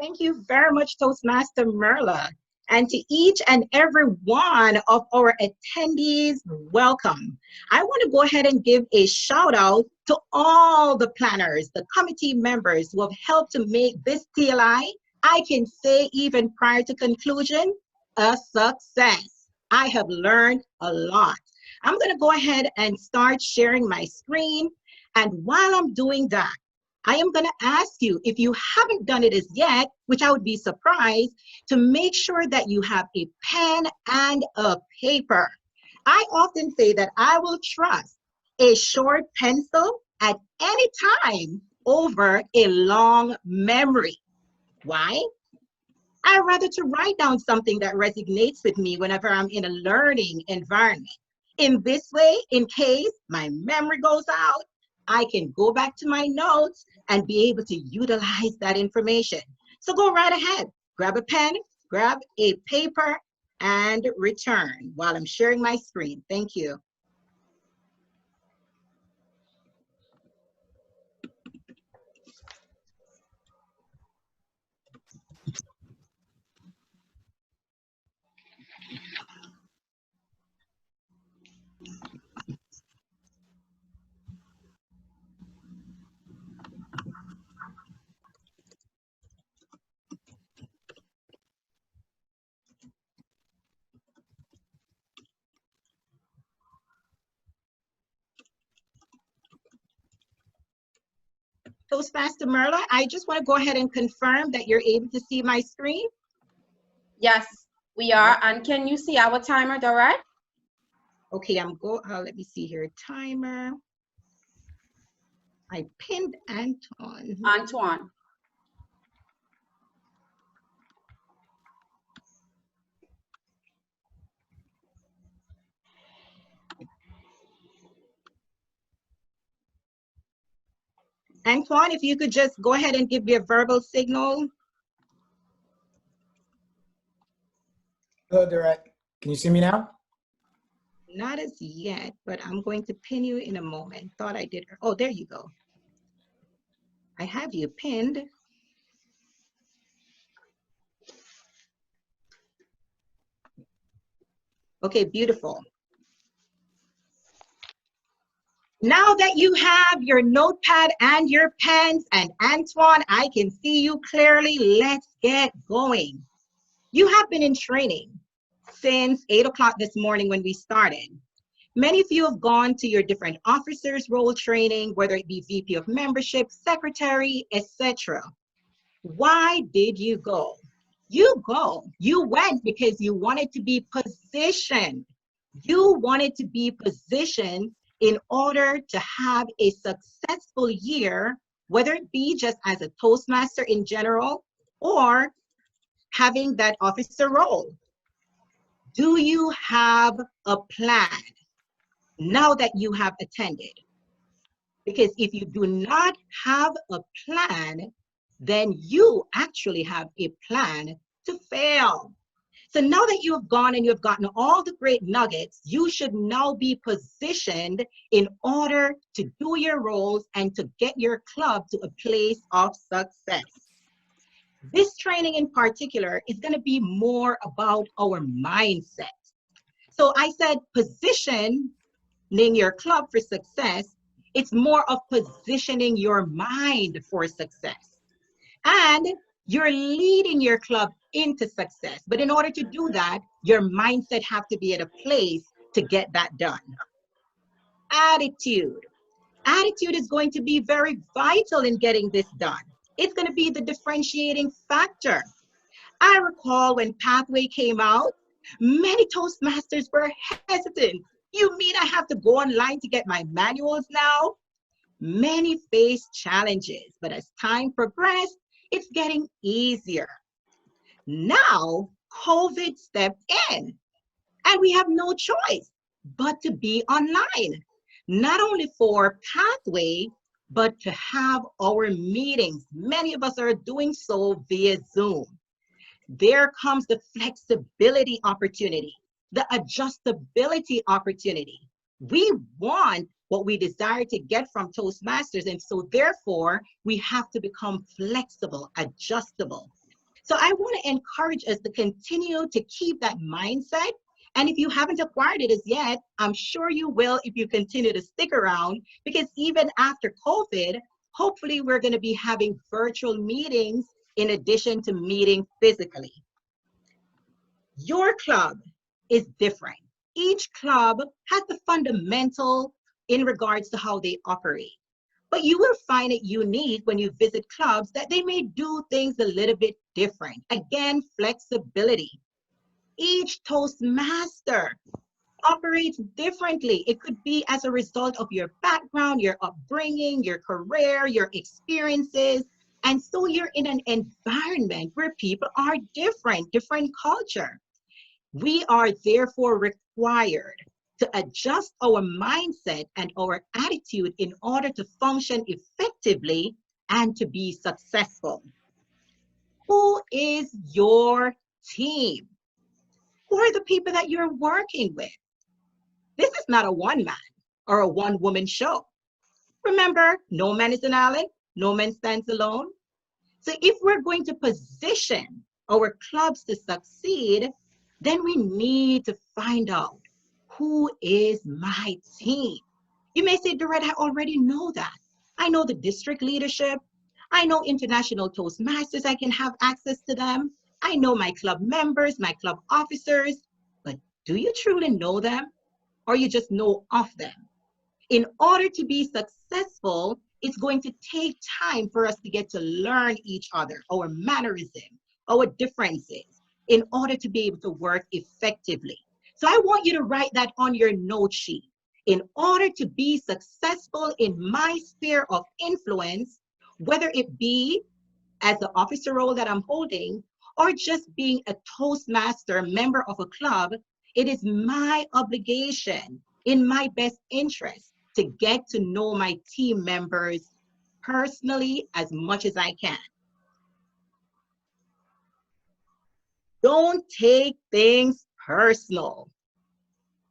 Thank you very much, Toastmaster Merla. And to each and every one of our attendees, welcome. I want to go ahead and give a shout out to all the planners, the committee members who have helped to make this TLI, I can say even prior to conclusion, a success. I have learned a lot. I'm going to go ahead and start sharing my screen. And while I'm doing that, I am going to ask you, if you haven't done it as yet, which I would be surprised, to make sure that you have a pen and a paper. I often say that I will trust a short pencil at any time over a long memory. Why? I'd rather to write down something that resonates with me whenever I'm in a learning environment. In this way, in case my memory goes out, I can go back to my notes and be able to utilize that information. So go right ahead, grab a pen, grab a paper, and return while I'm sharing my screen. Thank you. Toastmaster Merla, I just want to go ahead and confirm that you're able to see my screen. Yes, we are. And can you see our timer, Dorrette? Okay, let me see here, timer. I pinned Antoine. Antoine. Antoine, if you could just go ahead and give me a verbal signal. Hello, Dorrette. Can you see me now? Not as yet, but I'm going to pin you in a moment. Thought I did. Oh, there you go. I have you pinned. Okay, beautiful. Now that you have your notepad and your pens, and Antoine, I can see you clearly. Let's get going. You have been in training since 8 o'clock this morning when we started. Many of you have gone to your different officers role training, whether it be VP of membership, secretary, etc. Why did you go? You went because you wanted to be positioned. You wanted to be positioned in order to have a successful year, whether it be just as a Toastmaster in general or having that officer role. Do you have a plan now that you have attended? Because if you do not have a plan, then you actually have a plan to fail. So now that you have gone and you have gotten all the great nuggets, you should now be positioned in order to do your roles and to get your club to a place of success. This training in particular is going to be more about our mindset. So I said positioning your club for success. It's more of positioning your mind for success. And you're leading your club into success. But in order to do that, your mindset have to be at a place to get that done. Attitude. Attitude is going to be very vital in getting this done. It's going to be the differentiating factor. I recall when Pathway came out, many Toastmasters were hesitant. You mean I have to go online to get my manuals now? Many faced challenges, but as time progressed, it's getting easier. Now, COVID stepped in, and we have no choice but to be online, not only for Pathway, but to have our meetings. Many of us are doing so via Zoom. There comes the flexibility opportunity, the adjustability opportunity. We want what we desire to get from Toastmasters, and so therefore we have to become flexible, adjustable. So I want to encourage us to continue to keep that mindset. And if you haven't acquired it as yet, I'm sure you will if you continue to stick around, because even after COVID, hopefully we're going to be having virtual meetings in addition to meeting physically. Your club is different. Each club has the fundamental in regards to how they operate. But you will find it unique when you visit clubs that they may do things a little bit different. Again, flexibility. Each Toastmaster operates differently. It could be as a result of your background, your upbringing, your career, your experiences. And so you're in an environment where people are different culture. We are therefore required to adjust our mindset and our attitude in order to function effectively and to be successful. Who is your team? Who are the people that you're working with? This is not a one-man or a one-woman show. Remember, no man is an island, no man stands alone. So if we're going to position our clubs to succeed, then we need to find out, who is my team? You may say, Dorrette, I already know that. I know the district leadership. I know international Toastmasters. I can have access to them. I know my club members, my club officers. But do you truly know them? Or you just know of them? In order to be successful, it's going to take time for us to get to learn each other, our mannerism, our differences, in order to be able to work effectively. So I want you to write that on your note sheet. In order to be successful in my sphere of influence, whether it be as the officer role that I'm holding, or just being a Toastmaster member of a club, it is my obligation, in my best interest, to get to know my team members personally as much as I can. Don't take things personal.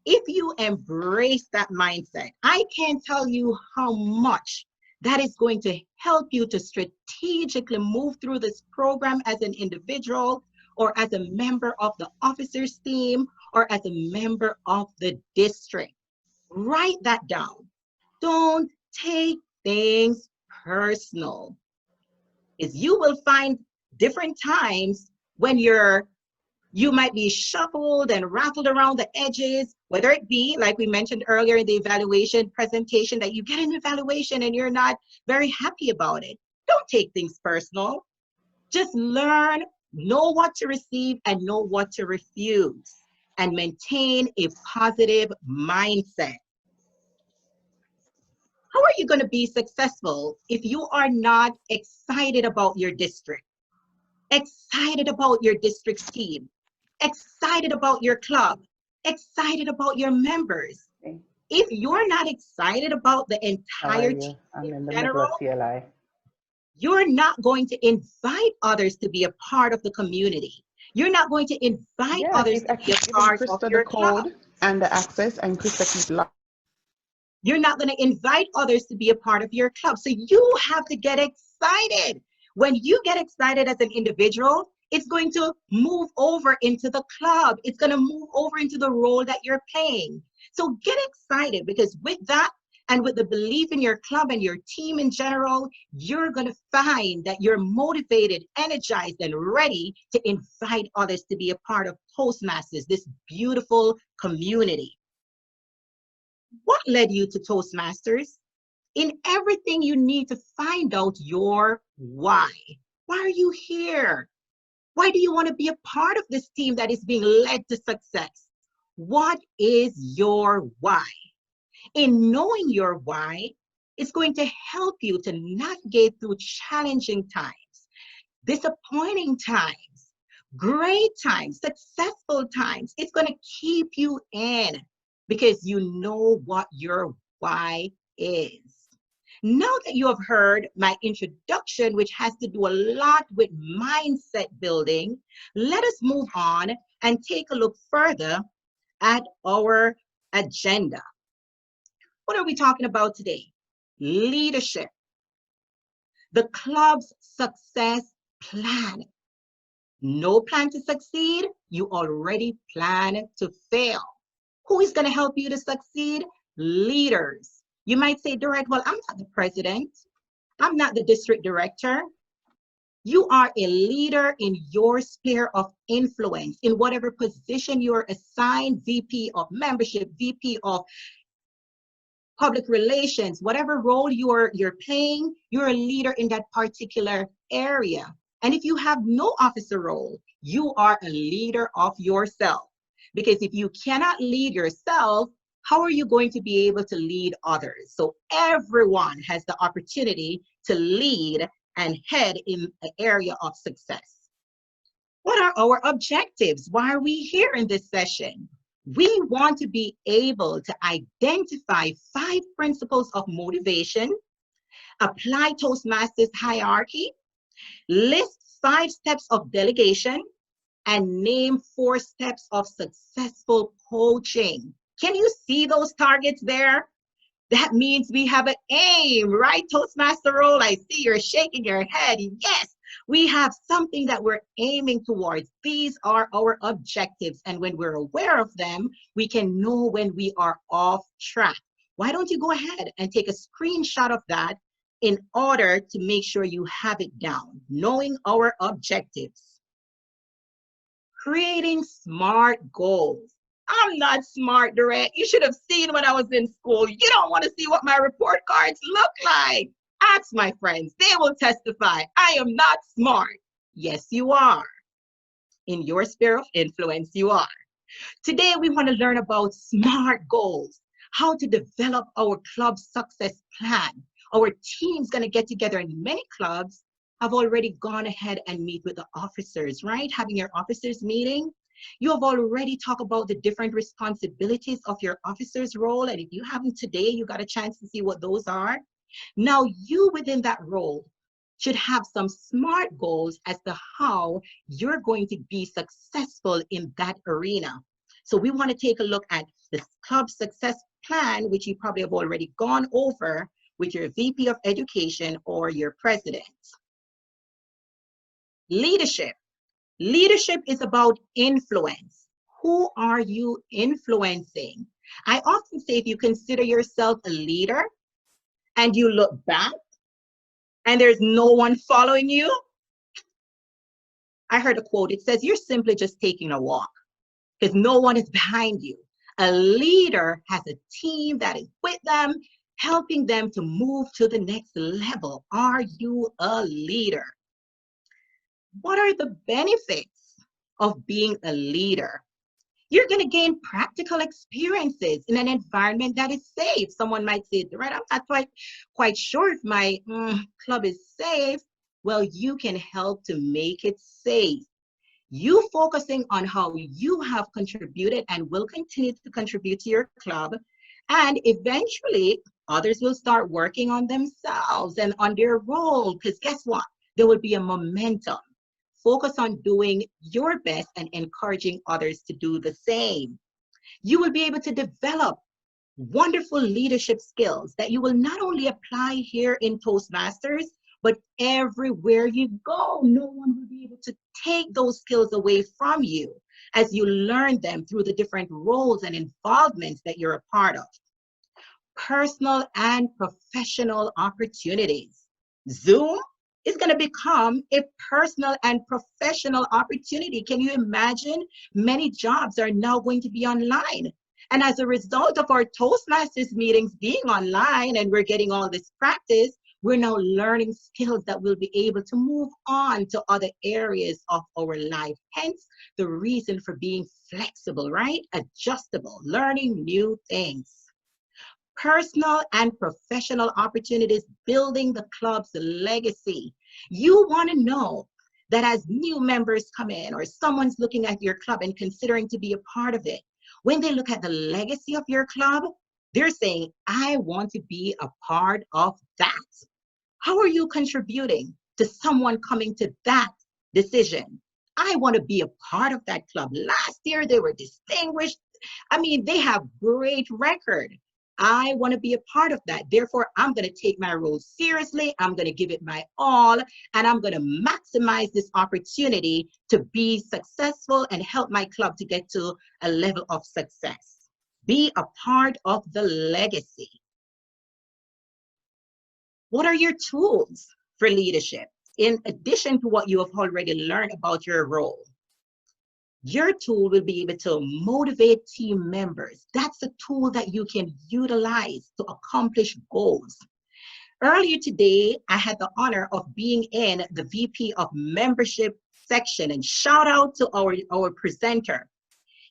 If you embrace that mindset, I can't tell you how much that is going to help you to strategically move through this program as an individual, or as a member of the officers team, or as a member of the district. Write that down. Don't take things personal. Is you will find different times when you might be shuffled and raffled around the edges, whether it be, like we mentioned earlier in the evaluation presentation, that you get an evaluation and you're not very happy about it. Don't take things personal. Just learn, know what to receive and know what to refuse, and maintain a positive mindset. How are you going to be successful if you are not excited about your district, excited about your district's team, excited about your club, excited about your members? Okay. If you're not excited about the entire team I'm in in the middle general, of CLI. you're not going to invite others to be a part of the community. You're not going to invite Yeah, others to I be a keep giving part of Krista the your club. code and the access, and Krista keeps locked. You're not going to invite others to be a part of your club. So you have to get excited. When you get excited as an individual, it's going to move over into the club. It's going to move over into the role that you're playing. So get excited, because with that, and with the belief in your club and your team in general, you're going to find that you're motivated, energized, and ready to invite others to be a part of Toastmasters, this beautiful community. What led you to Toastmasters? In everything, you need to find out your why. Why are you here? Why do you want to be a part of this team that is being led to success? What is your why? In knowing your why, it's going to help you to navigate through challenging times, disappointing times, great times, successful times. It's going to keep you in, because you know what your why is. Now that you have heard my introduction, which has to do a lot with mindset building, let us move on and take a look further at our agenda. What are we talking about today? Leadership. The club's success plan. No plan to succeed, you already plan to fail. Who is going to help you to succeed? Leaders. You might say, Dorrette, well, I'm not the president. I'm not the district director. You are a leader in your sphere of influence, in whatever position you're assigned, VP of membership, VP of public relations, whatever role you're playing, you're a leader in that particular area. And if you have no officer role, you are a leader of yourself. Because if you cannot lead yourself, how are you going to be able to lead others? So everyone has the opportunity to lead and head in an area of success. What are our objectives? Why are we here in this session? We want to be able to identify 5 principles of motivation, apply Toastmasters hierarchy, list 5 steps of delegation, and name 4 steps of successful coaching. Can you see those targets there? That means we have an aim, right? Toastmaster role, I see you're shaking your head. Yes, we have something that we're aiming towards. These are our objectives. And when we're aware of them, we can know when we are off track. Why don't you go ahead and take a screenshot of that in order to make sure you have it down, knowing our objectives. Creating SMART goals. I'm not smart, Dorrette. You should have seen when I was in school. You don't want to see what my report cards look like. Ask my friends. They will testify. I am not smart. Yes, you are. In your sphere of influence, you are. Today, we want to learn about SMART goals, how to develop our club success plan. Our team's going to get together, and many clubs have already gone ahead and meet with the officers, right? Having your officers meeting. You have already talked about the different responsibilities of your officer's role. And if you haven't today, you got a chance to see what those are. Now, you within that role should have some SMART goals as to how you're going to be successful in that arena. So we want to take a look at the club success plan, which you probably have already gone over with your VP of Education or your president. Leadership. Leadership is about influence. Who are you influencing? I often say if you consider yourself a leader and you look back and there's no one following you, I heard a quote. It says, you're simply just taking a walk because no one is behind you. A leader has a team that is with them, helping them to move to the next level. Are you a leader? What are the benefits of being a leader? You're going to gain practical experiences in an environment that is safe. Someone might say, right, I'm not quite sure if my club is safe. Well, you can help to make it safe. You focusing on how you have contributed and will continue to contribute to your club. And eventually, others will start working on themselves and on their role. Because guess what? There will be a momentum. Focus on doing your best and encouraging others to do the same. You will be able to develop wonderful leadership skills that you will not only apply here in Toastmasters, but everywhere you go. No one will be able to take those skills away from you as you learn them through the different roles and involvements that you're a part of. Personal and professional opportunities. Zoom is going to become a personal and professional opportunity. Can you imagine? Many jobs are now going to be online. And as a result of our Toastmasters meetings being online and we're getting all this practice, we're now learning skills that we'll be able to move on to other areas of our life. Hence, the reason for being flexible, right? Adjustable, learning new things. Personal and professional opportunities, building the club's legacy. You want to know that as new members come in or someone's looking at your club and considering to be a part of it, when they look at the legacy of your club, they're saying, I want to be a part of that. How are you contributing to someone coming to that decision? I want to be a part of that club. Last year, they were distinguished. I mean, they have great record. I want to be a part of that. Therefore, I'm going to take my role seriously. I'm going to give it my all, and I'm going to maximize this opportunity to be successful and help my club to get to a level of success. Be a part of the legacy. What are your tools for leadership? In addition to what you have already learned about your role, your tool will be able to motivate team members. That's a tool that you can utilize to accomplish goals. Earlier today, I had the honor of being in the VP of Membership section, and shout out to our presenter.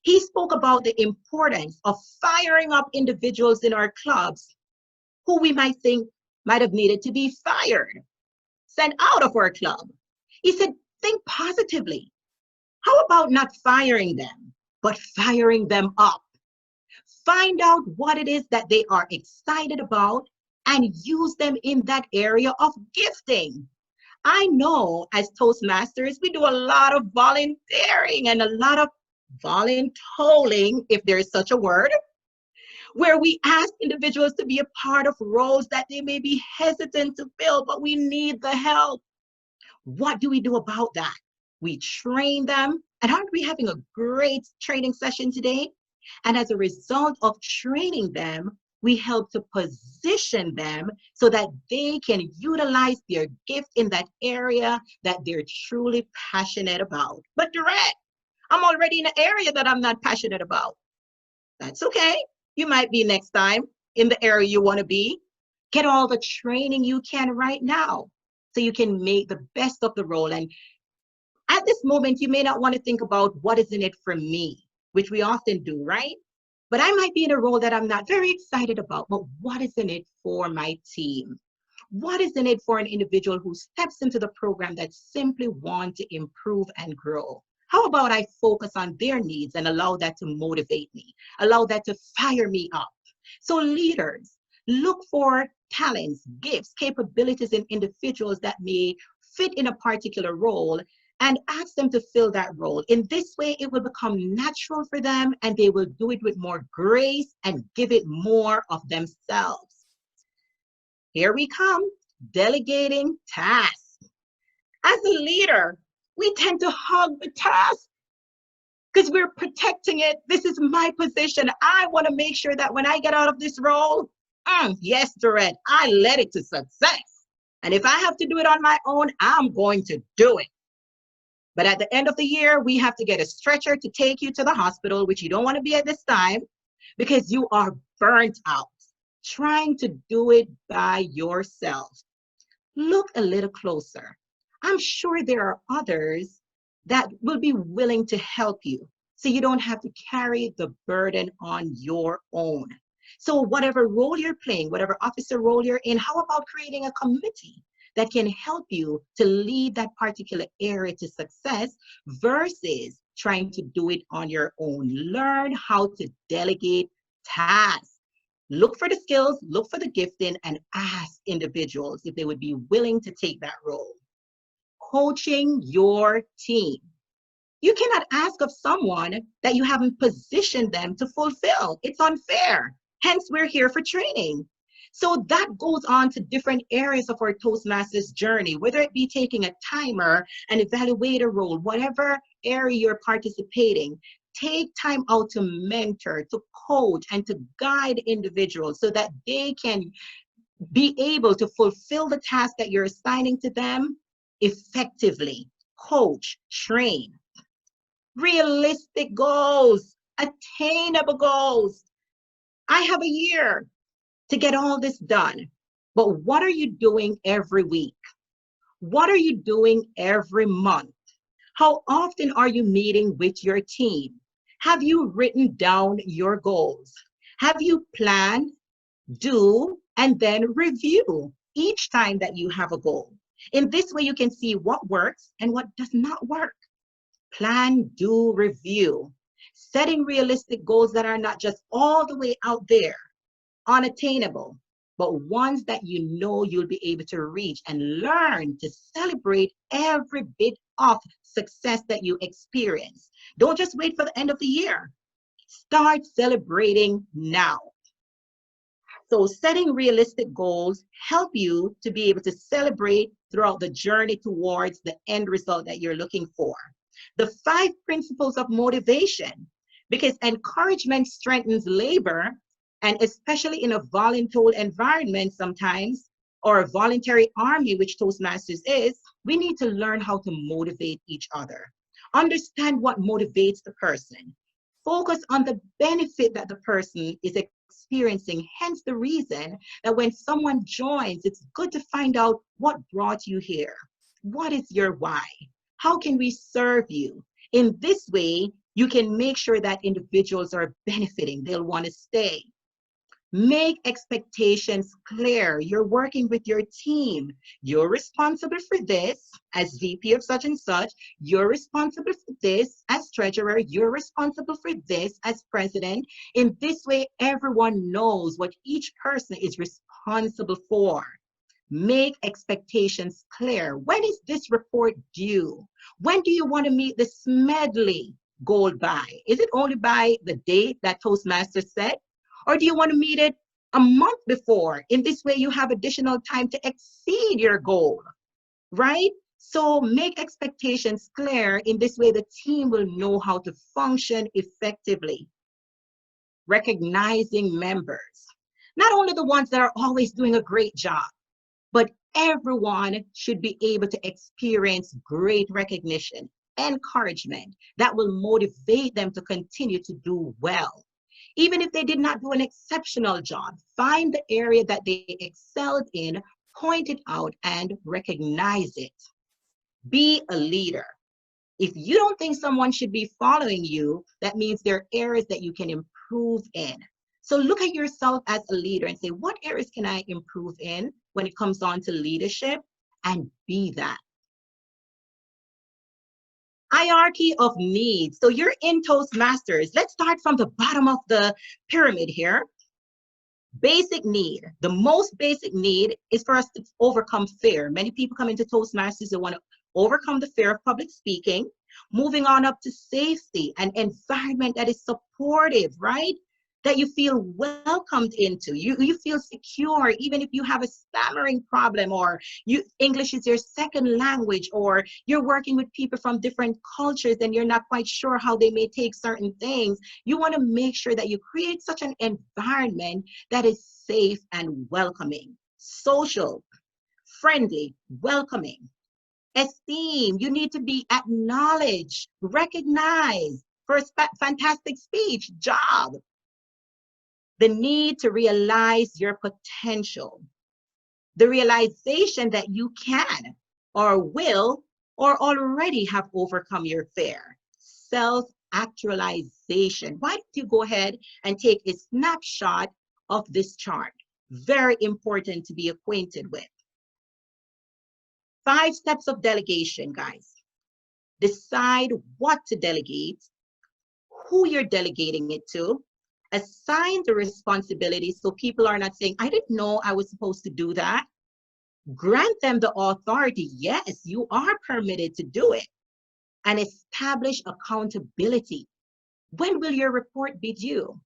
He spoke about the importance of firing up individuals in our clubs who we might think might have needed to be fired, sent out of our club. He said, think positively. How about not firing them, but firing them up? Find out what it is that they are excited about and use them in that area of gifting. I know as Toastmasters, we do a lot of volunteering and a lot of voluntoling, if there is such a word, where we ask individuals to be a part of roles that they may be hesitant to fill, but we need the help. What do we do about that? We train them. And aren't we having a great training session today? And as a result of training them, we help to position them so that they can utilize their gift in that area that they're truly passionate about. But Dorrette, I'm already in an area that I'm not passionate about. That's okay. You might be next time in the area you want to be. Get all the training you can right now so you can make the best of the role. And at this moment, you may not want to think about what is in it for me, which we often do, right? But I might be in a role that I'm not very excited about, but what is in it for my team? What is in it for an individual who steps into the program that simply wants to improve and grow? How about I focus on their needs and allow that to motivate me, allow that to fire me up? So leaders, look for talents, gifts, capabilities in individuals that may fit in a particular role and ask them to fill that role. In this way, it will become natural for them and they will do it with more grace and give it more of themselves. Here we come, delegating tasks. As a leader, we tend to hug the task because we're protecting it. This is my position. I want to make sure that when I get out of this role, yes, Dorrette, I led it to success. And if I have to do it on my own, I'm going to do it. But at the end of the year, we have to get a stretcher to take you to the hospital, which you don't want to be at this time because you are burnt out trying to do it by yourself. Look a little closer. I'm sure there are others that will be willing to help you so you don't have to carry the burden on your own. So whatever role you're playing, whatever officer role you're in, how about creating a committee that can help you to lead that particular area to success versus trying to do it on your own? Learn how to delegate tasks. Look for the skills, look for the gifting, and ask individuals if they would be willing to take that role. Coaching your team. You cannot ask of someone that you haven't positioned them to fulfill. It's unfair. Hence, we're here for training. So that goes on to different areas of our Toastmasters journey, whether it be taking a timer, an evaluator role, whatever area you're participating. Take time out to mentor, to coach, and to guide individuals so that they can be able to fulfill the task that you're assigning to them effectively. Coach, train. Realistic goals, attainable goals. I have a year to get all this done, but what are you doing every week? What are you doing every month? How often are you meeting with your team? Have you written down your goals? Have you planned, do, and then review each time that you have a goal? In this way, you can see what works and what does not work. Plan, do, review. Setting realistic goals that are not just all the way out there, unattainable, but ones that you know you'll be able to reach, and learn to celebrate every bit of success that you experience. Don't just wait for the end of the year. Start celebrating now. So setting realistic goals help you to be able to celebrate throughout the journey towards the end result that you're looking for. The 5 principles of motivation, because encouragement strengthens labor, and especially in a volunteer environment sometimes, or a voluntary army, which Toastmasters is, we need to learn how to motivate each other. Understand what motivates the person. Focus on the benefit that the person is experiencing. Hence the reason that when someone joins, it's good to find out what brought you here. What is your why? How can we serve you? In this way, you can make sure that individuals are benefiting. They'll want to stay. Make expectations clear. You're working with your team. You're responsible for this as VP of such and such. You're responsible for this as treasurer. You're responsible for this as president. In this way, everyone knows what each person is responsible for. Make expectations clear. When is this report due? When do you want to meet this medley goal by? Is it only by the date that Toastmasters set? Or do you want to meet it a month before? In this way, you have additional time to exceed your goal, right? So make expectations clear. In this way, the team will know how to function effectively. Recognizing members, not only the ones that are always doing a great job, but everyone should be able to experience great recognition, encouragement that will motivate them to continue to do well. Even if they did not do an exceptional job, find the area that they excelled in, point it out, and recognize it. Be a leader. If you don't think someone should be following you, that means there are areas that you can improve in. So look at yourself as a leader and say, what areas can I improve in when it comes on to leadership? And be that. Hierarchy of needs. So you're in Toastmasters. Let's start from the bottom of the pyramid here. Basic need. The most basic need is for us to overcome fear. Many people come into Toastmasters and want to overcome the fear of public speaking. Moving on up to safety, an environment that is supportive, right? That you feel welcomed into. You feel secure, even if you have a stammering problem, or English is your second language, or you're working with people from different cultures and you're not quite sure how they may take certain things. You want to make sure that you create such an environment that is safe and welcoming, social, friendly, welcoming. Esteem, you need to be acknowledged, recognized for a fantastic speech, job. The need to realize your potential, the realization that you can or will or already have overcome your fear. Self-actualization. Why don't you go ahead and take a snapshot of this chart? Very important to be acquainted with. 5 steps of delegation, guys. Decide what to delegate, who you're delegating it to. Assign the responsibility so people are not saying, I didn't know I was supposed to do that. Grant them the authority. Yes, you are permitted to do it. And establish accountability. When will your report be due?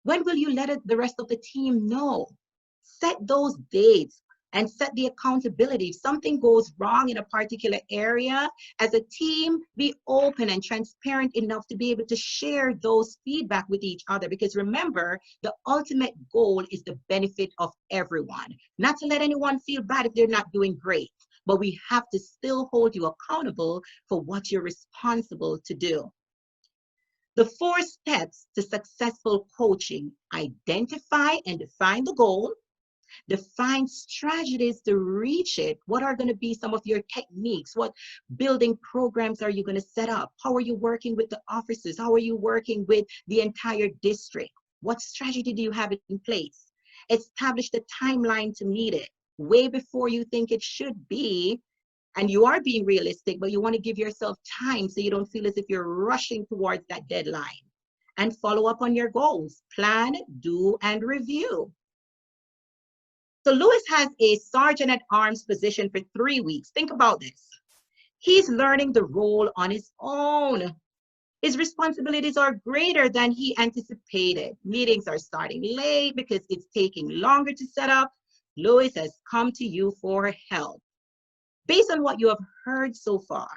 When will you let the rest of the team know? Set those dates and set the accountability. If something goes wrong in a particular area, as a team, be open and transparent enough to be able to share those feedback with each other. Because remember, the ultimate goal is the benefit of everyone. Not to let anyone feel bad if they're not doing great, but we have to still hold you accountable for what you're responsible to do. The 4 steps to successful coaching: identify and define the goal. Define strategies to reach it. What are going to be some of your techniques? What building programs are you going to set up? How are you working with the officers? How are you working with the entire district? What strategy do you have in place? Establish the timeline to meet it way before you think it should be. And you are being realistic, but you want to give yourself time so you don't feel as if you're rushing towards that deadline. And follow up on your goals. Plan, do, and review. So Lewis has a sergeant at arms position for 3 weeks. Think about this. He's learning the role on his own. His responsibilities are greater than he anticipated. Meetings are starting late because it's taking longer to set up. Louis has come to you for help. Based on what you have heard so far,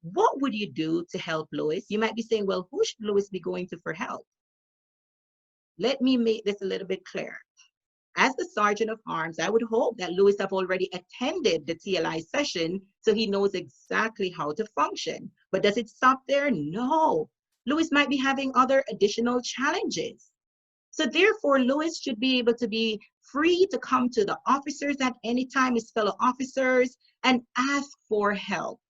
what would you do to help Louis? You might be saying, well, who should Louis be going to for help? Let me make this a little bit clearer. As the Sergeant of Arms, I would hope that Louis have already attended the TLI session so he knows exactly how to function. But does it stop there? No. Louis might be having other additional challenges. So therefore, Louis should be able to be free to come to the officers at any time, his fellow officers, and ask for help.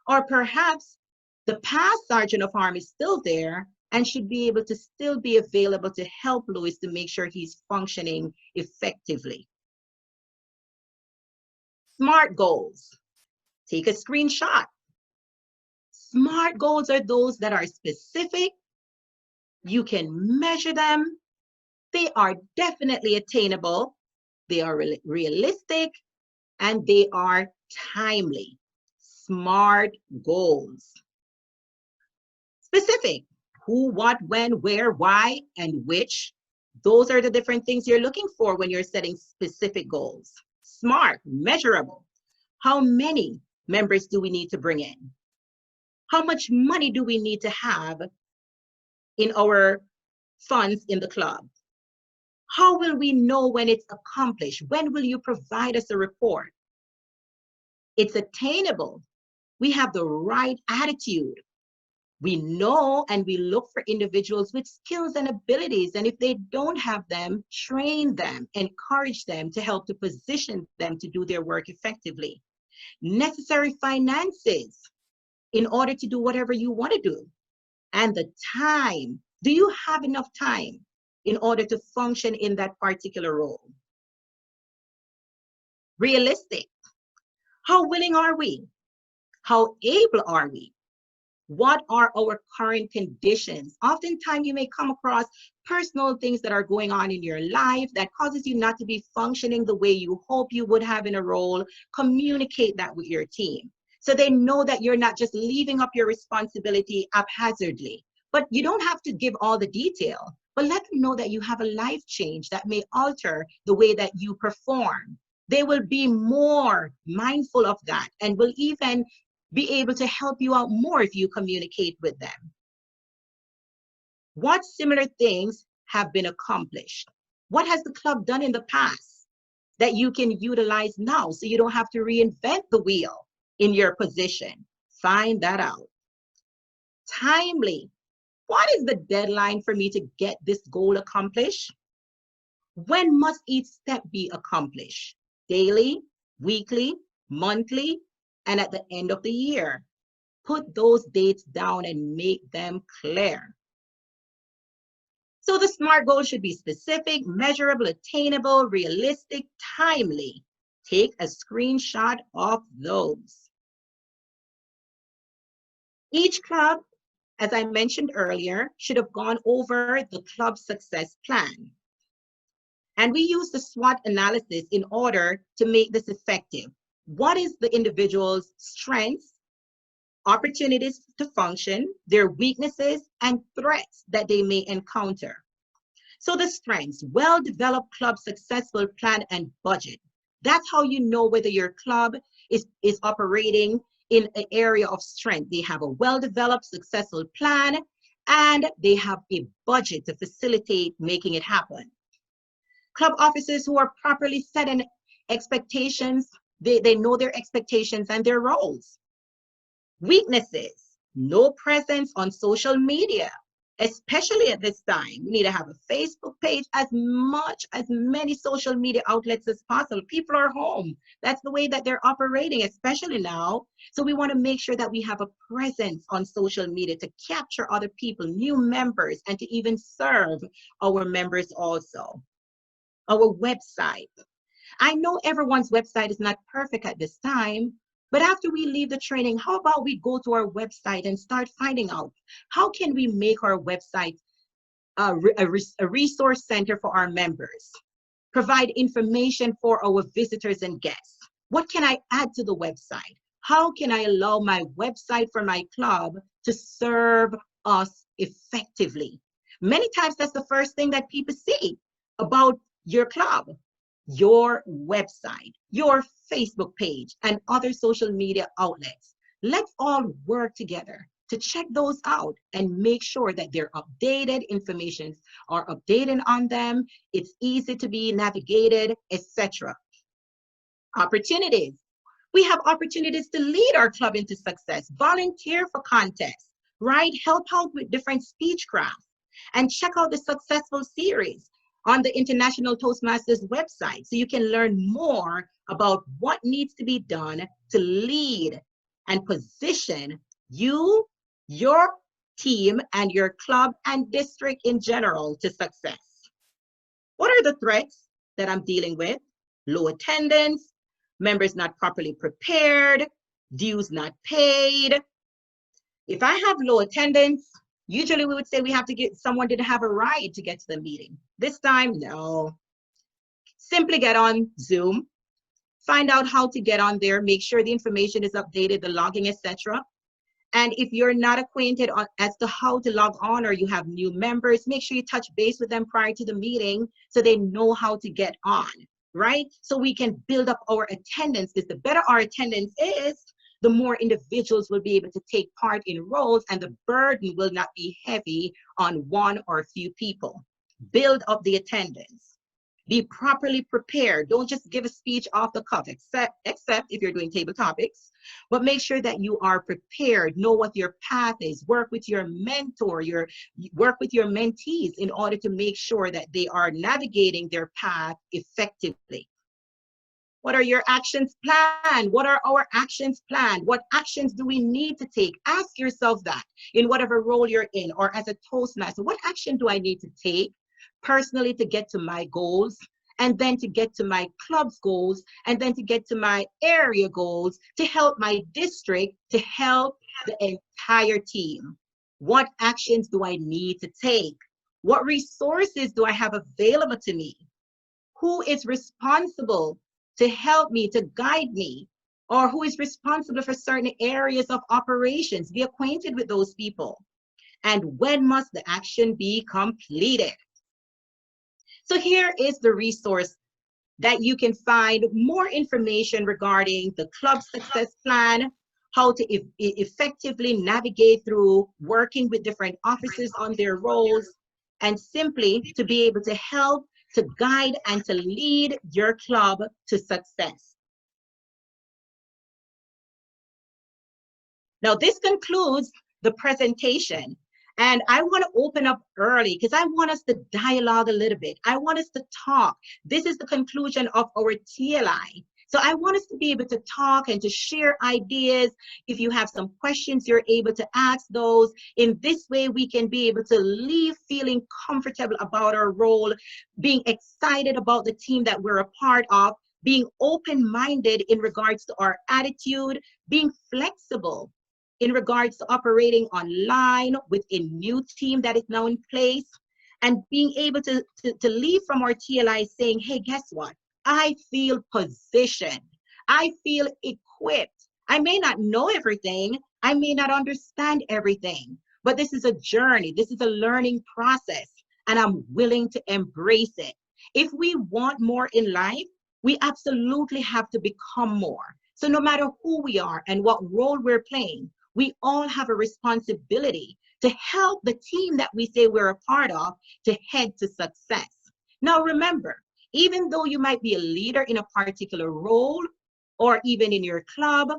Or perhaps the past Sergeant of Arms is still there and should be able to still be available to help Louis to make sure he's functioning effectively. SMART goals. Take a screenshot. SMART goals are those that are specific. You can measure them. They are definitely attainable. They are realistic, and they are timely. SMART goals. Specific. Who, what, when, where, why, and which. Those are the different things you're looking for when you're setting specific goals. SMART, measurable. How many members do we need to bring in? How much money do we need to have in our funds in the club? How will we know when it's accomplished? When will you provide us a report? It's attainable. We have the right attitude. We know and we look for individuals with skills and abilities, and if they don't have them, train them, encourage them to help to position them to do their work effectively. Necessary finances in order to do whatever you want to do. And the time. Do you have enough time in order to function in that particular role? Realistic. How willing are we? How able are we? What are our current conditions? Oftentimes you may come across personal things that are going on in your life that causes you not to be functioning the way you hope you would have in a role. Communicate that with your team so they know that you're not just leaving up your responsibility haphazardly. But you don't have to give all the detail, but let them know that you have a life change that may alter the way that you perform. They will be more mindful of that and will even be able to help you out more if you communicate with them. What similar things have been accomplished? What has the club done in the past that you can utilize now so you don't have to reinvent the wheel in your position? Find that out. Timely. What is the deadline for me to get this goal accomplished? When must each step be accomplished? Daily, weekly, monthly, and at the end of the year. Put those dates down and make them clear. So the SMART goal should be specific, measurable, attainable, realistic, timely. Take a screenshot of those. Each club, as I mentioned earlier, should have gone over the club success plan. And we use the SWOT analysis in order to make this effective. What is the individual's strengths, opportunities to function, their weaknesses, and threats that they may encounter? So the strengths, well-developed club successful plan and budget. That's how you know whether your club is operating in an area of strength. They have a well-developed successful plan and they have a budget to facilitate making it happen. Club officers who are properly set in expectations, they know their expectations and their roles. Weaknesses, no presence on social media, especially at this time. You need to have a Facebook page, as many social media outlets as possible. People are home. That's the way that they're operating, especially now. So we want to make sure that we have a presence on social media to capture other people, new members, and to even serve our members also. Our website. I know everyone's website is not perfect at this time, but after we leave the training, how about we go to our website and start finding out how can we make our website a resource center for our members, provide information for our visitors and guests. What can I add to the website? How can I allow my website for my club to serve us effectively? Many times that's the first thing that people see about your club, your website, your Facebook page, and other social media outlets. Let's all work together to check those out and make sure that they're updated, information are updated on them, it's easy to be navigated, etc. Opportunities. We have opportunities to lead our club into success, volunteer for contests, right? Help out with different speech crafts, and check out the successful series on the International Toastmasters website so you can learn more about what needs to be done to lead and position you, your team, and your club and district in general to success. What are the threats that I'm dealing with? Low attendance, members not properly prepared, dues not paid. If I have low attendance, usually we would say we have to get someone to have a ride to get to the meeting. This time, no. Simply get on Zoom, find out how to get on there, make sure the information is updated, the logging, etc. And if you're not acquainted as to how to log on, or you have new members, make sure you touch base with them prior to the meeting so they know how to get on, right? So we can build up our attendance, because the better our attendance is, the more individuals will be able to take part in roles, and the burden will not be heavy on one or a few people. Build up the attendance. Be properly prepared. Don't just give a speech off the cuff, except if you're doing table topics, but make sure that you are prepared, know what your path is, work with your mentor, work with your mentees in order to make sure that they are navigating their path effectively. What are your actions planned? What are our actions planned? What actions do we need to take? Ask yourself that in whatever role you're in, or as a Toastmaster. What action do I need to take personally to get to my goals, and then to get to my club's goals, and then to get to my area goals, to help my district, to help the entire team? What actions do I need to take? What resources do I have available to me? Who is responsible to help me, to guide me, or who is responsible for certain areas of operations? Be acquainted with those people. And when must the action be completed? So here is the resource that you can find more information regarding the club success plan, how to effectively navigate through working with different officers on their roles, and simply to be able to help, to guide, and to lead your club to success. Now, this concludes the presentation. And I want to open up early because I want us to dialogue a little bit. I want us to talk. This is the conclusion of our TLI. So I want us to be able to talk and to share ideas. If you have some questions, you're able to ask those. In this way, we can be able to leave feeling comfortable about our role, being excited about the team that we're a part of, being open-minded in regards to our attitude, being flexible in regards to operating online with a new team that is now in place, and being able to leave from our TLI saying, hey, guess what? I feel positioned. I feel equipped. I may not know everything. I may not understand everything, but this is a journey. This is a learning process, and I'm willing to embrace it. If we want more in life, we absolutely have to become more. So no matter who we are and what role we're playing, we all have a responsibility to help the team that we say we're a part of to head to success. Now remember, even though you might be a leader in a particular role, or even in your club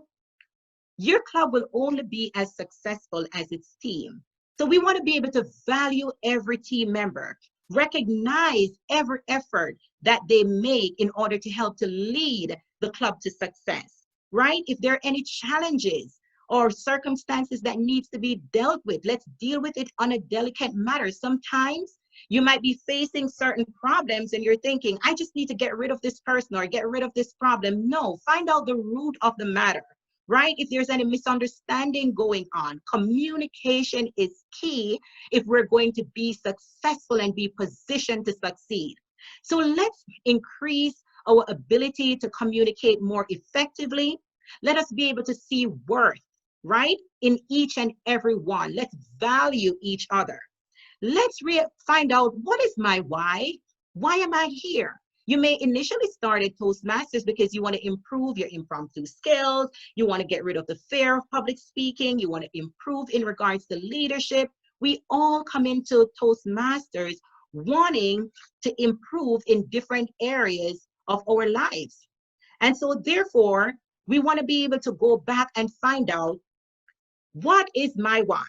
will only be as successful as its team. So we want to be able to value every team member, recognize every effort that they make in order to help to lead the club to success, right? If there are any challenges or circumstances that needs to be dealt with, let's deal with it on a delicate matter. Sometimes you might be facing certain problems and you're thinking, I just need to get rid of this person or get rid of this problem. No, find out the root of the matter, right? If there's any misunderstanding going on, communication is key if we're going to be successful and be positioned to succeed. So let's increase our ability to communicate more effectively. Let us be able to see worth, right, in each and every one. Let's value each other. Let's find out, what is my why? Why am I here? You may initially start at Toastmasters because you want to improve your impromptu skills. You want to get rid of the fear of public speaking. You want to improve in regards to leadership. We all come into Toastmasters wanting to improve in different areas of our lives. And so therefore, we want to be able to go back and find out, what is my why?